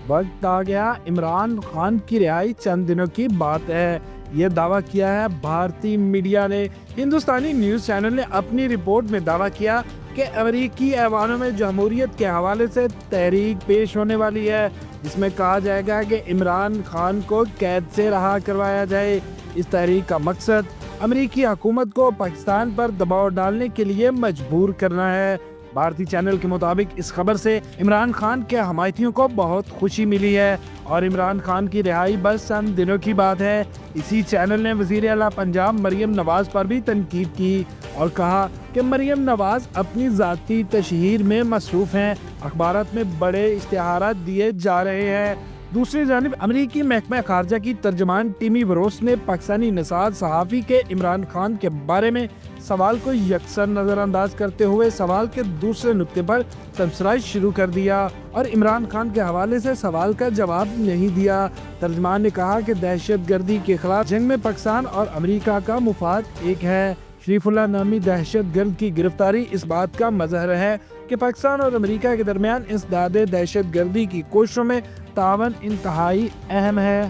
وقت آ گیا، عمران خان کی رہائی چند دنوں کی بات ہے، یہ دعویٰ کیا ہے بھارتی میڈیا نے۔ ہندوستانی نیوز چینل نے اپنی رپورٹ میں دعویٰ کیا کہ امریکی ایوانوں میں جمہوریت کے حوالے سے تحریک پیش ہونے والی ہے، جس میں کہا جائے گا کہ عمران خان کو قید سے رہا کروایا جائے۔ اس تحریک کا مقصد امریکی حکومت کو پاکستان پر دباؤ ڈالنے کے لیے مجبور کرنا ہے۔ بھارتی چینل کے مطابق اس خبر سے عمران خان کے حمایتیوں کو بہت خوشی ملی ہے اور عمران خان کی رہائی بس چند دنوں کی بات ہے۔ اسی چینل نے وزیر اعلیٰ پنجاب مریم نواز پر بھی تنقید کی اور کہا کہ مریم نواز اپنی ذاتی تشہیر میں مصروف ہیں، اخبارات میں بڑے اشتہارات دیے جا رہے ہیں۔ دوسری جانب امریکی محکمہ خارجہ کی ترجمان ٹیمی بروس نے پاکستانی نژاد صحافی کے عمران خان کے بارے میں سوال کو یکسر نظر انداز کرتے ہوئے سوال کے دوسرے نقطے پر تبصرہ شروع کر دیا اور عمران خان کے حوالے سے سوال کا جواب نہیں دیا۔ ترجمان نے کہا کہ دہشت گردی کے خلاف جنگ میں پاکستان اور امریکہ کا مفاد ایک ہے۔ شریف اللہ نامی دہشت گرد کی گرفتاری اس بات کا مظہر ہے کہ پاکستان اور امریکہ کے درمیان انسداد دہشت گردی کی کوششوں میں تعاون انتہائی اہم ہے۔